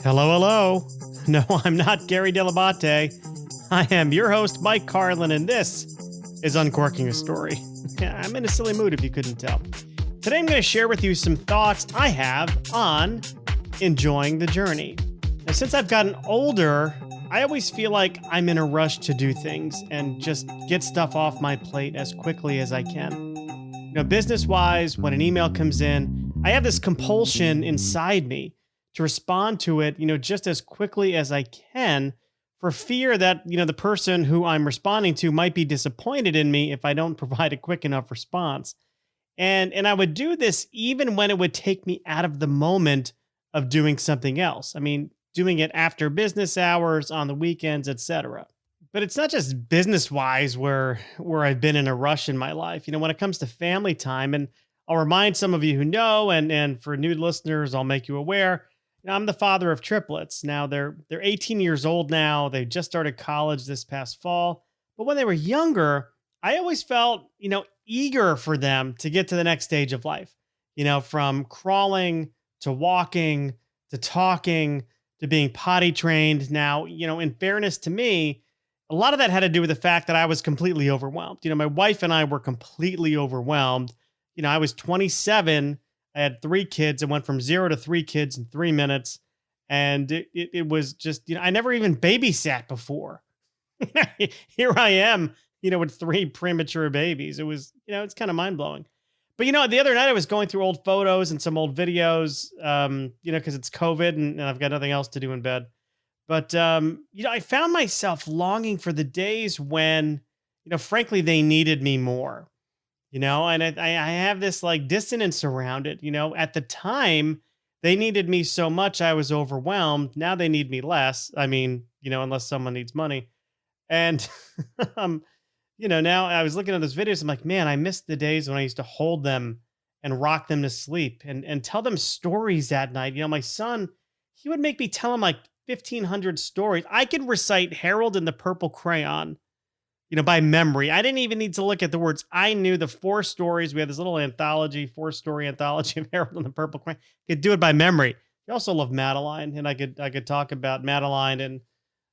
Hello, hello. No, I'm not Gary Delabate. I am your host, Mike Carlin, and this is Uncorking a Story. I'm in a silly mood if you couldn't tell. Today I'm going to share with you some thoughts I have on enjoying the journey. Now, since I've gotten older, I always feel like I'm in a rush to do things and just get stuff off my plate as quickly as I can. Business-wise, when an email comes in, I have this compulsion inside me to respond to it, just as quickly as I can for fear that, the person who I'm responding to might be disappointed in me if I don't provide a quick enough response. And I would do this even when it would take me out of the moment of doing something else. I mean, doing it after business hours, on the weekends, etc. But it's not just business-wise where I've been in a rush in my life. When it comes to family time, and I'll remind some of you who know, and for new listeners, I'll make you aware. I'm the father of triplets. Now they're 18 years old now. They just started college this past fall. But when they were younger, I always felt, eager for them to get to the next stage of life. From crawling to walking to talking to being potty trained. Now, in fairness to me, a lot of that had to do with the fact that I was completely overwhelmed. My wife and I were completely overwhelmed. I was 27. I had 3 kids. It went from 0 to 3 kids in 3 minutes. And it was just, I never even babysat before. Here I am, with 3 premature babies. It was, it's kind of mind blowing. But, the other night I was going through old photos and some old videos, because it's COVID and I've got nothing else to do in bed. But, I found myself longing for the days when, frankly, they needed me more. And I have this like dissonance around it. At the time, they needed me so much, I was overwhelmed. Now they need me less. I mean, unless someone needs money. And, now I was looking at those videos. I'm like, man, I miss the days when I used to hold them and rock them to sleep and tell them stories at night. My son, he would make me tell him like 1,500 stories. I could recite Harold and the Purple Crayon, by memory. I didn't even need to look at the words. I knew the 4 stories. We had this little anthology, 4-story anthology of Harold and the Purple Crayon. Could do it by memory. I also love Madeline, and I could talk about Madeline and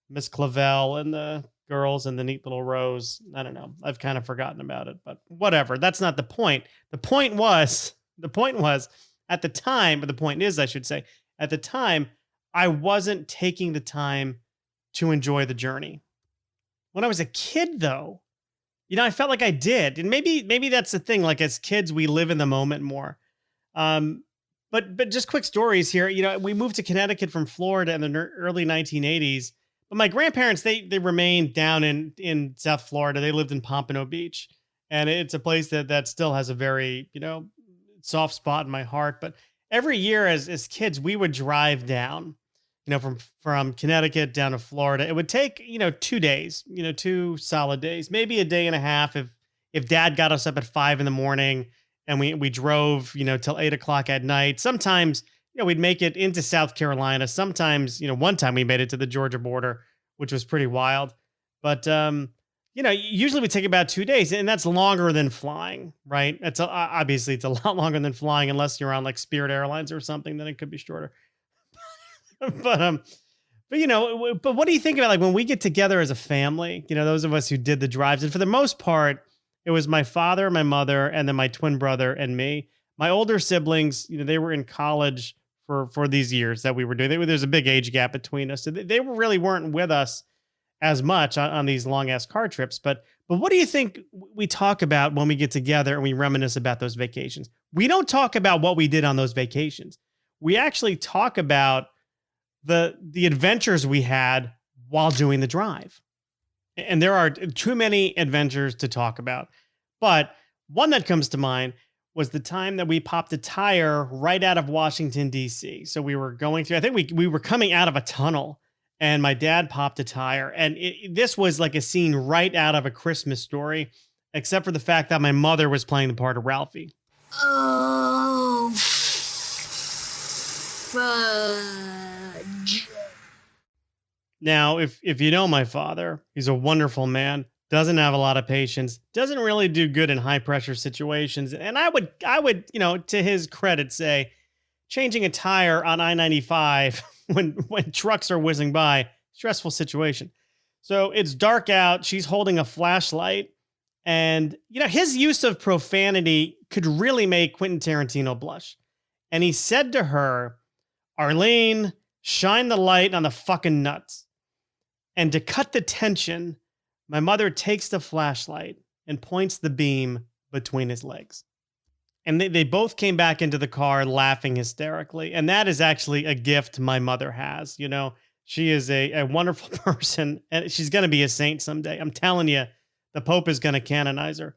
Miss Clavel and the girls and the neat little rose. I don't know. I've kind of forgotten about it, but whatever. That's not the point. The point was at the time, but the point is, I should say, at the time, I wasn't taking the time to enjoy the journey. When I was a kid, though, I felt like I did. And maybe that's the thing. Like as kids, we live in the moment more. But just quick stories here. We moved to Connecticut from Florida in the early 1980s. But my grandparents, they remained down in South Florida. They lived in Pompano Beach. And it's a place that still has a very, soft spot in my heart. But every year as kids, we would drive down, from Connecticut down to Florida. It would take, 2 days, 2 solid days, maybe a day and a half if dad got us up at 5 a.m. and we drove, till 8 o'clock at night. Sometimes, we'd make it into South Carolina. Sometimes, one time we made it to the Georgia border, which was pretty wild. But, usually we take about 2 days, and that's longer than flying, right? Obviously it's a lot longer than flying unless you're on like Spirit Airlines or something, then it could be shorter. But what do you think about like when we get together as a family, those of us who did the drives, and for the most part, it was my father, my mother, and then my twin brother and me. My older siblings, they were in college for these years that we were doing. There's a big age gap between us. So they really weren't with us as much on these long ass car trips. But what do you think we talk about when we get together and we reminisce about those vacations? We don't talk about what we did on those vacations. We actually talk about the adventures we had while doing the drive. And there are too many adventures to talk about. But one that comes to mind was the time that we popped a tire right out of Washington, D.C. So we were going through, I think we were coming out of a tunnel and my dad popped a tire. And this was like a scene right out of A Christmas Story, except for the fact that my mother was playing the part of Ralphie. Oh, fudge. Now, if you know my father, he's a wonderful man, doesn't have a lot of patience, doesn't really do good in high pressure situations. And I would, to his credit say, changing a tire on I-95 when trucks are whizzing by. Stressful situation. So it's dark out. She's holding a flashlight. And, his use of profanity could really make Quentin Tarantino blush. And he said to her, Arlene, shine the light on the fucking nuts. And to cut the tension, my mother takes the flashlight and points the beam between his legs. And they both came back into the car laughing hysterically. And that is actually a gift my mother has. She is a wonderful person, and she's going to be a saint someday. I'm telling you, the Pope is going to canonize her.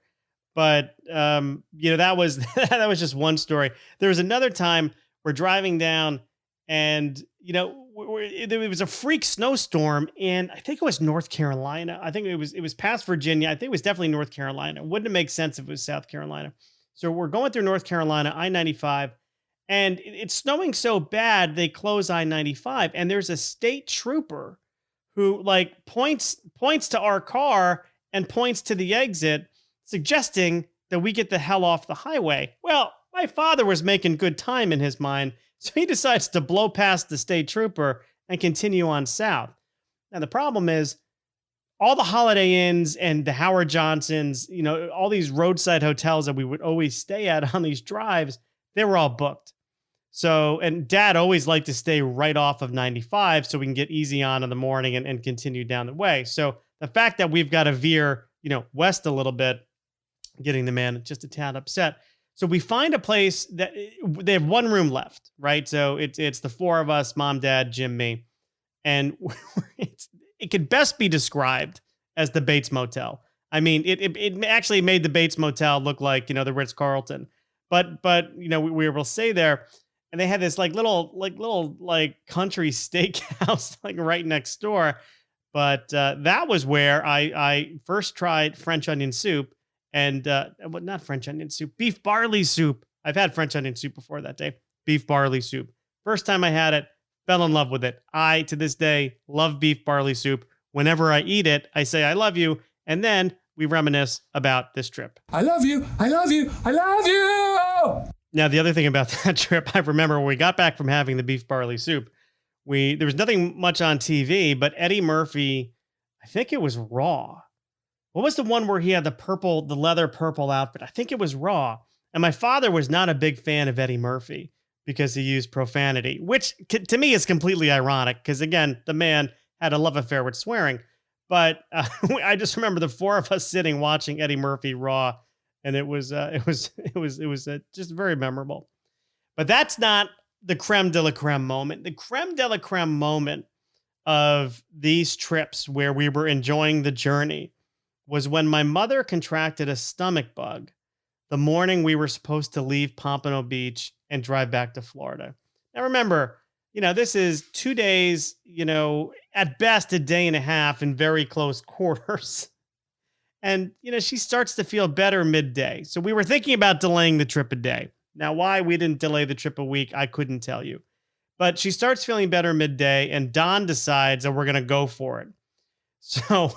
But, that was that was just one story. There was another time we're driving down and, it was a freak snowstorm in, I think it was North Carolina. I think it was past Virginia. I think it was definitely North Carolina. It wouldn't make sense if it was South Carolina. So we're going through North Carolina, I-95, and it's snowing so bad they close I-95. And there's a state trooper who points to our car and points to the exit, suggesting that we get the hell off the highway. Well, my father was making good time in his mind, so he decides to blow past the state trooper and continue on south. Now, the problem is all the Holiday Inns and the Howard Johnsons, all these roadside hotels that we would always stay at on these drives, they were all booked. So, and Dad always liked to stay right off of 95 so we can get easy on in the morning and continue down the way. So the fact that we've got to veer, west a little bit, getting the man just a tad upset. So we find a place that they have one room left, right? So it's the four of us, mom, dad, Jim, me. And it could best be described as the Bates Motel. I mean, it actually made the Bates Motel look like, the Ritz-Carlton. But we were able to stay there, and they had this little country steakhouse right next door. But that was where I first tried French onion soup. And not French onion soup, beef barley soup. I've had French onion soup before that day. Beef barley soup. First time I had it, fell in love with it. I, to this day, love beef barley soup. Whenever I eat it, I say, I love you. And then we reminisce about this trip. I love you. I love you. I love you. Now, the other thing about that trip, I remember when we got back from having the beef barley soup, there was nothing much on TV, but Eddie Murphy, I think it was Raw. What was the one where he had the leather purple outfit? I think it was Raw. And my father was not a big fan of Eddie Murphy because he used profanity, which to me is completely ironic because, again, the man had a love affair with swearing. But I just remember the four of us sitting watching Eddie Murphy Raw, and it was just very memorable. But that's not the creme de la creme moment. The creme de la creme moment of these trips where we were enjoying the journey was when my mother contracted a stomach bug the morning we were supposed to leave Pompano Beach and drive back to Florida. Now, remember, this is 2 days, at best a day and a half in very close quarters. And, she starts to feel better midday. So we were thinking about delaying the trip a day. Now, why we didn't delay the trip a week, I couldn't tell you. But she starts feeling better midday, and Don decides that we're going to go for it. So...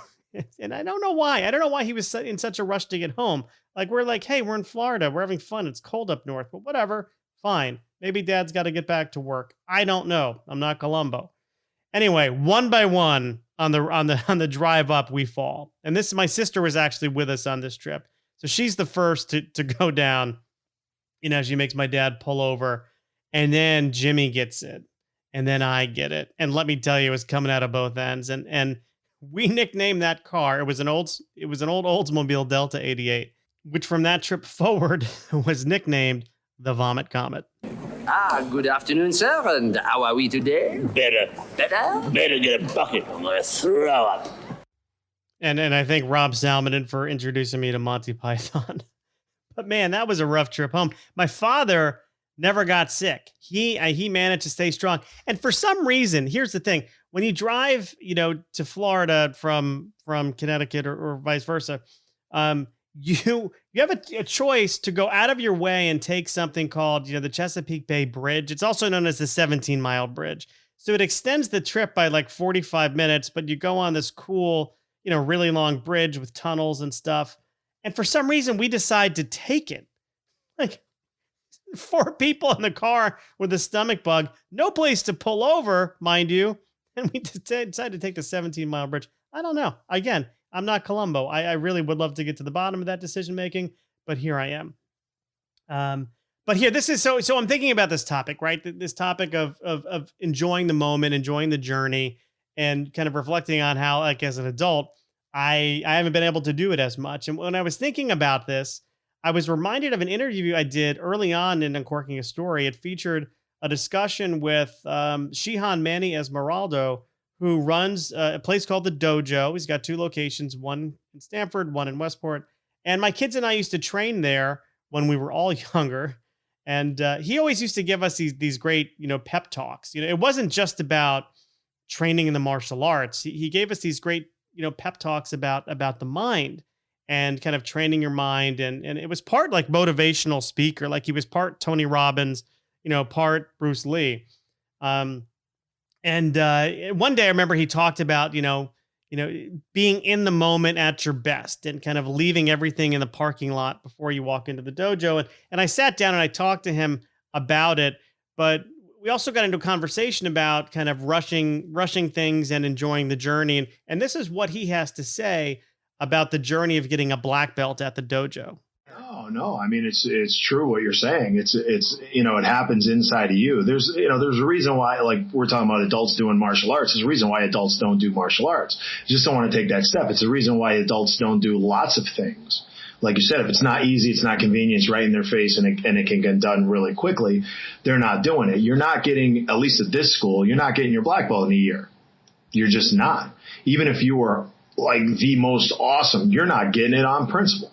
And I don't know why. I don't know why he was in such a rush to get home. We're like, hey, we're in Florida. We're having fun. It's cold up north, but whatever. Fine. Maybe Dad's got to get back to work. I don't know. I'm not Columbo. Anyway, one by one on the drive up, we fall. And my sister was actually with us on this trip. So she's the first to go down. She makes my dad pull over, and then Jimmy gets it, and then I get it. And let me tell you, it was coming out of both ends. And we nicknamed that car. It was an old Oldsmobile Delta 88, which from that trip forward was nicknamed the Vomit Comet. Good afternoon, sir. And how are we today? Better. Better get a bucket. I'm going to throw up. And I thank Rob Salmon for introducing me to Monty Python. But man, that was a rough trip home. My father never got sick. He managed to stay strong. And for some reason, here's the thing. When you drive, to Florida from Connecticut or vice versa, you have a choice to go out of your way and take something called, the Chesapeake Bay Bridge. It's also known as the 17-mile bridge. So it extends the trip by 45 minutes, but you go on this cool, really long bridge with tunnels and stuff. And for some reason, we decide to take it. 4 people in the car with a stomach bug, no place to pull over, mind you. And we decided to take the 17-mile bridge. I don't know. Again, I'm not Columbo. I really would love to get to the bottom of that decision making, but here I am. But here, this is so I'm thinking about this topic, right? This topic of enjoying the moment, enjoying the journey, and kind of reflecting on how, like, as an adult, I haven't been able to do it as much. And when I was thinking about this, I was reminded of an interview I did early on in Uncorking a Story. It featured a discussion with Shihan Manny Esmeraldo, who runs a place called the Dojo. He's got 2 locations, one in Stamford, one in Westport. And my kids and I used to train there when we were all younger. And he always used to give us these great, pep talks. It wasn't just about training in the martial arts. He gave us these great, pep talks about the mind and kind of training your mind. And it was part like motivational speaker, like he was part Tony Robbins, part Bruce Lee. And one day I remember he talked about, being in the moment at your best and kind of leaving everything in the parking lot before you walk into the dojo. And I sat down and I talked to him about it, but we also got into a conversation about kind of rushing things and enjoying the journey. And this is what he has to say about the journey of getting a black belt at the dojo. Oh, no. I mean, it's true what you're saying. It's it happens inside of you. There's a reason why, like we're talking about adults doing martial arts. There's a reason why adults don't do martial arts. You just don't want to take that step. It's the reason why adults don't do lots of things. Like you said, if it's not easy, it's not convenient, it's right in their face, and it can get done really quickly, they're not doing it. You're not getting, at least at this school, you're not getting your black belt in a year. You're just not. Even if you were like the most awesome, you're not getting it on principle.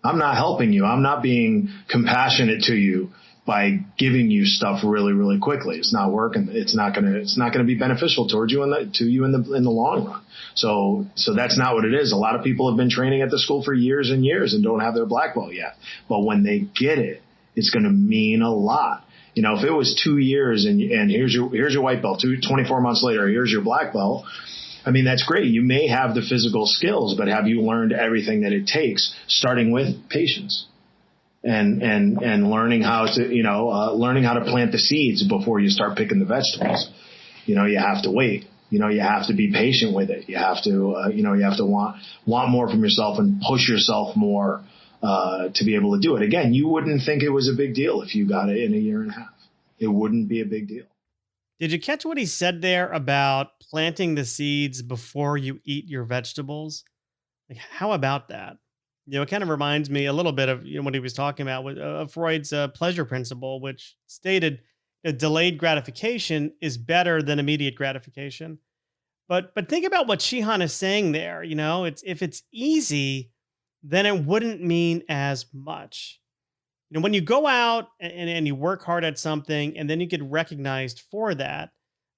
I'm not helping you. I'm not being compassionate to you by giving you stuff really, really quickly. It's not working. It's not gonna be beneficial towards you in the long run. So that's not what it is. A lot of people have been training at the school for years and years and don't have their black belt yet. But when they get it, it's going to mean a lot. If it was 2 years and here's your white belt, 24 months later, here's your black belt. I mean, that's great. You may have the physical skills, but have you learned everything that it takes, starting with patience and learning how to plant the seeds before you start picking the vegetables. You have to wait. You have to be patient with it. You have to want more from yourself and push yourself more to be able to do it. Again, you wouldn't think it was a big deal if you got it in a year and a half. It wouldn't be a big deal. Did you catch what he said there about planting the seeds before you eat your vegetables? Like, how about that? It kind of reminds me a little bit of what he was talking about with Freud's pleasure principle, which stated that delayed gratification is better than immediate gratification. But think about what Shihan is saying there. If it's easy, then it wouldn't mean as much. When you go out and you work hard at something and then you get recognized for that,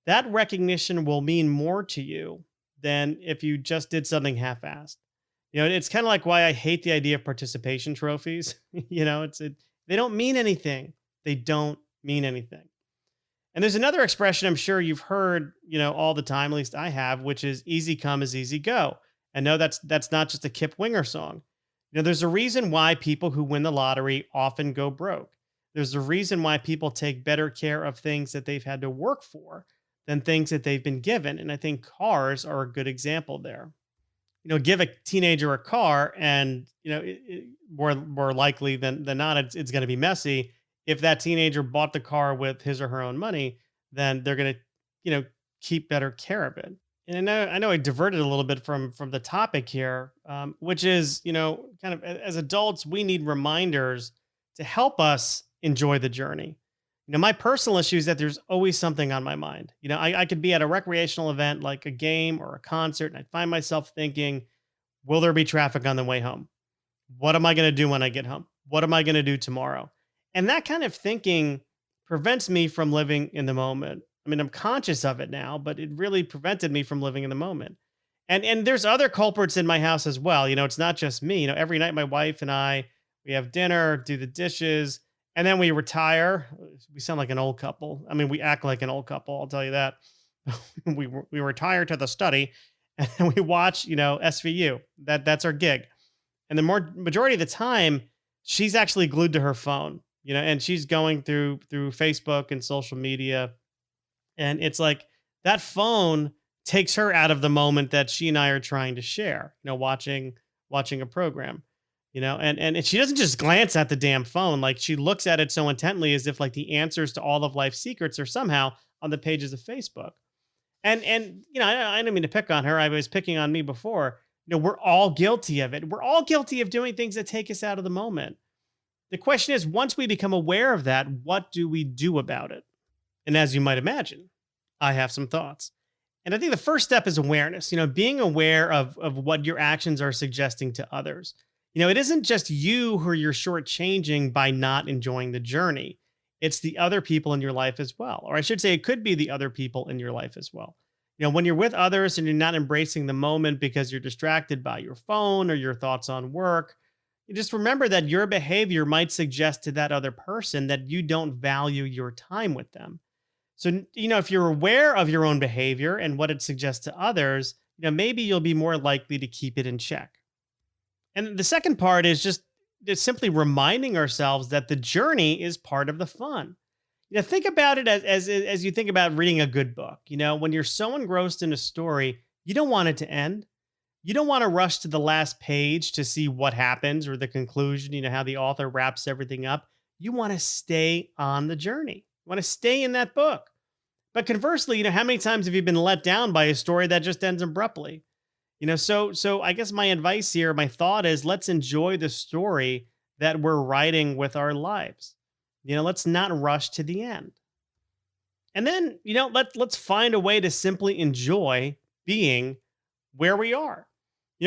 that recognition will mean more to you than if you just did something half-assed. It's kind of like why I hate the idea of participation trophies. They don't mean anything. They don't mean anything. And there's another expression I'm sure you've heard, all the time, at least I have, which is easy come is easy go. And no, that's not just a Kip Winger song. There's a reason why people who win the lottery often go broke. There's a reason why people take better care of things that they've had to work for than things that they've been given. And I think cars are a good example there. Give a teenager a car and, more likely than not, it's going to be messy. If that teenager bought the car with his or her own money, then they're going to, keep better care of it. And I know I diverted a little bit from the topic here, which is, kind of as adults, we need reminders to help us enjoy the journey. My personal issue is that there's always something on my mind. I could be at a recreational event like a game or a concert, and I find myself thinking, will there be traffic on the way home? What am I going to do when I get home? What am I going to do tomorrow? And that kind of thinking prevents me from living in the moment. I mean, I'm conscious of it now, but it really prevented me from living in the moment. And there's other culprits in my house as well. It's not just me. Every night my wife and we have dinner, do the dishes, and then we retire. We sound like an old couple. I mean, we act like an old couple, I'll tell you that. we retire to the study and we watch, SVU. That's our gig. And the majority of the time, she's actually glued to her phone. and she's going through Facebook and social media, and it's like that phone takes her out of the moment that she and I are trying to share, watching a program, and she doesn't just glance at the damn phone. Like, she looks at it so intently as if like the answers to all of life's secrets are somehow on the pages of Facebook. And I don't mean to pick on her. I was picking on me before. We're all guilty of it. We're all guilty of doing things that take us out of the moment. The question is, once we become aware of that, what do we do about it? And as you might imagine, I have some thoughts. And I think the first step is awareness, being aware of what your actions are suggesting to others. It isn't just you who you're shortchanging by not enjoying the journey. It's the other people in your life as well. Or I should say, it could be the other people in your life as well. When you're with others and you're not embracing the moment because you're distracted by your phone or your thoughts on work, you just remember that your behavior might suggest to that other person that you don't value your time with them. So, if you're aware of your own behavior and what it suggests to others, maybe you'll be more likely to keep it in check. And the second part is just simply reminding ourselves that the journey is part of the fun. Think about it as you think about reading a good book. When you're so engrossed in a story, you don't want it to end. You don't want to rush to the last page to see what happens or the conclusion, how the author wraps everything up. You want to stay on the journey. You want to stay in that book. But conversely, how many times have you been let down by a story that just ends abruptly? So I guess my advice here, my thought is, let's enjoy the story that we're writing with our lives. Let's not rush to the end. And then, let's find a way to simply enjoy being where we are.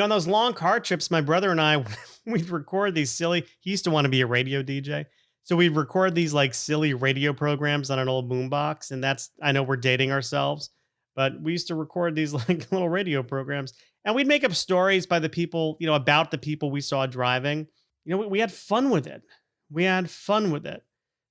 On those long car trips, my brother and I, we'd record these silly, he used to want to be a radio DJ. So we'd record these like silly radio programs on an old boombox. And I know we're dating ourselves, but we used to record these like little radio programs, and we'd make up stories by the people, about the people we saw driving. We had fun with it.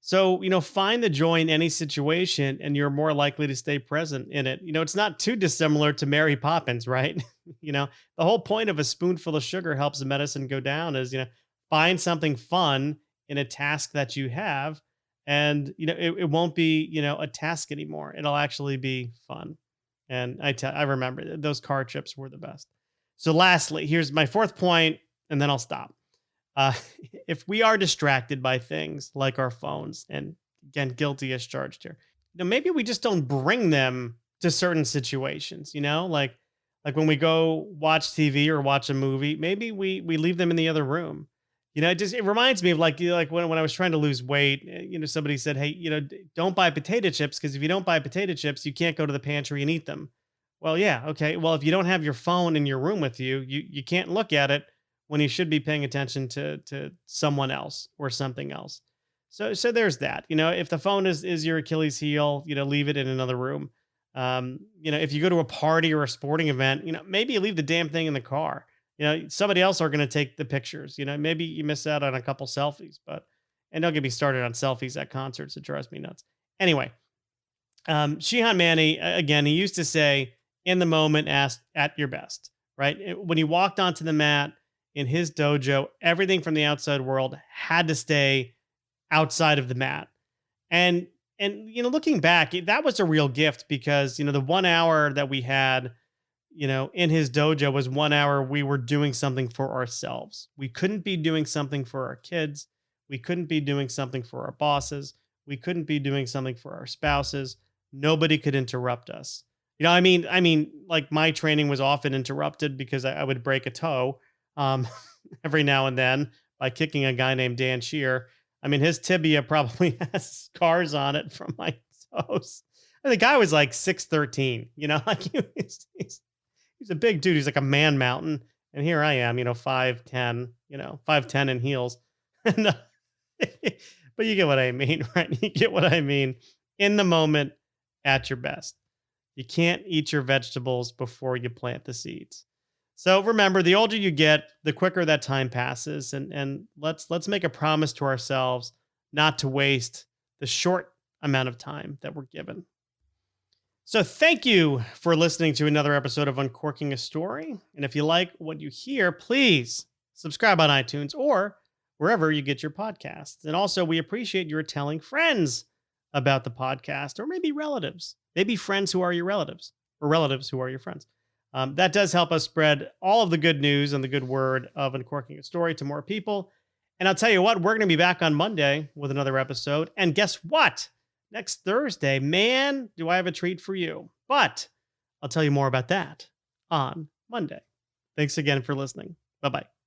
So, find the joy in any situation and you're more likely to stay present in it. It's not too dissimilar to Mary Poppins, right? The whole point of a spoonful of sugar helps the medicine go down is, find something fun in a task that you have. And, it won't be, a task anymore. It'll actually be fun. And I remember those car trips were the best. So lastly, here's my fourth point, and then I'll stop. If we are distracted by things like our phones, and again, guilty as charged here, maybe we just don't bring them to certain situations, like when we go watch TV or watch a movie, maybe we leave them in the other room. It reminds me of like when I was trying to lose weight, somebody said, hey, don't buy potato chips, because if you don't buy potato chips, you can't go to the pantry and eat them. Well, yeah. Okay. Well, if you don't have your phone in your room with you, you can't look at it when you should be paying attention to someone else or something else. So there's that. If the phone is your Achilles heel, leave it in another room. If you go to a party or a sporting event, maybe you leave the damn thing in the car. Somebody else are going to take the pictures. Maybe you miss out on a couple selfies, and don't get me started on selfies at concerts. It drives me nuts. Anyway, Shihan Mani, again, he used to say, in the moment, ask at your best, right? When he walked onto the mat in his dojo, everything from the outside world had to stay outside of the mat. And looking back, that was a real gift, because, the 1 hour that we had, in his dojo was 1 hour we were doing something for ourselves. We couldn't be doing something for our kids. We couldn't be doing something for our bosses. We couldn't be doing something for our spouses. Nobody could interrupt us. I mean, like, my training was often interrupted because I would break a toe every now and then by kicking a guy named Dan Shear. His tibia probably has scars on it from my toes. And the guy was like 6'13", like he's a big dude. He's like a man mountain. And here I am, 5'10", 5'10" in heels. And, but you get what I mean, right? You get what I mean. In the moment, at your best. You can't eat your vegetables before you plant the seeds. So remember, the older you get, the quicker that time passes. And let's make a promise to ourselves not to waste the short amount of time that we're given. So thank you for listening to another episode of Uncorking a Story. And if you like what you hear, please subscribe on iTunes, or wherever you get your podcasts. And also, we appreciate your telling friends about the podcast, or maybe relatives, maybe friends who are your relatives, or relatives who are your friends. That does help us spread all of the good news and the good word of Uncorking a Story to more people. And I'll tell you what, we're going to be back on Monday with another episode. And guess what? Next Thursday, man, do I have a treat for you. But I'll tell you more about that on Monday. Thanks again for listening. Bye-bye.